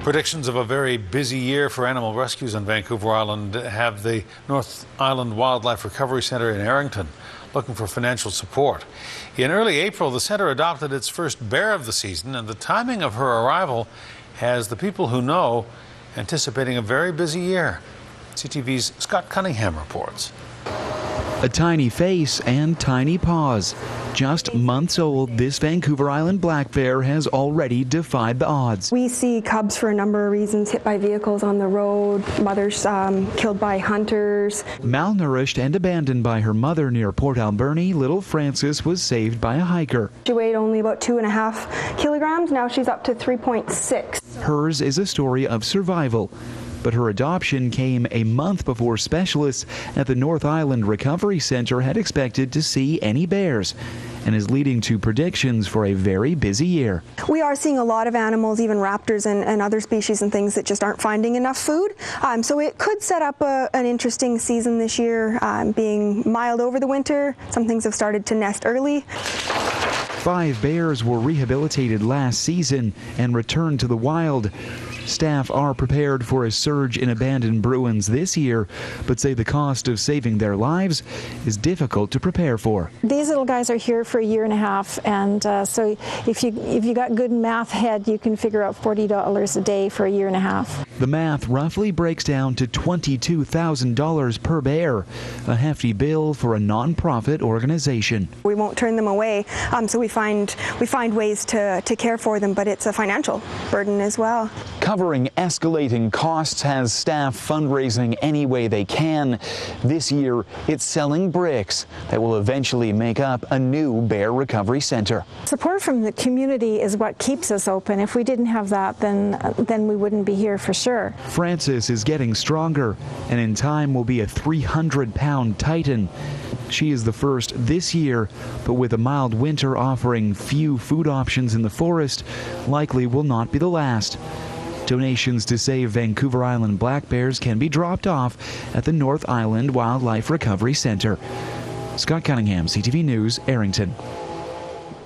Predictions of a very busy year for animal rescues on Vancouver Island have the North Island Wildlife Recovery Centre in Errington looking for financial support. In early April, the centre adopted its first bear of the season, and the timing of her arrival has the people who know anticipating a very busy year. CTV's Scott Cunningham reports. A tiny face and tiny paws. Just months old, this Vancouver Island black bear has already defied the odds. We see cubs for a number of reasons: hit by vehicles on the road, mothers killed by hunters. Malnourished and abandoned by her mother near Port Alberni, little Frances was saved by a hiker. She weighed only about 2.5 kilograms. Now she's up to 3.6. Hers is a story of survival. But her adoption came a month before specialists at the North Island Recovery Centre had expected to see any bears, and is leading to predictions for a very busy year. We are seeing a lot of animals, even raptors and other species and things that just aren't finding enough food. So it could set up an interesting season this year, being mild over the winter. Some things have started to nest early. 5 bears were rehabilitated last season and returned to the wild. Staff are prepared for a surge in abandoned Bruins this year, but say the cost of saving their lives is difficult to prepare for. These little guys are here for a year and a half, and so if you got good math head, you can figure out $40 a day for a year and a half. The math roughly breaks down to $22,000 per bear, a hefty bill for a non-profit organization. We won't turn them away, so we find ways to care for them, but it's a financial burden as well. Covering escalating costs has staff fundraising any way they can. This year, it's selling bricks that will eventually make up a new bear recovery center. Support from the community is what keeps us open. If we didn't have that, then we wouldn't be here for sure. Frances is getting stronger, and in time will be a 300-pound titan. She is the first this year, but with a mild winter offering few food options in the forest, likely will not be the last. Donations to save Vancouver Island black bears can be dropped off at the North Island Wildlife Recovery Centre. Scott Cunningham, CTV News, Errington.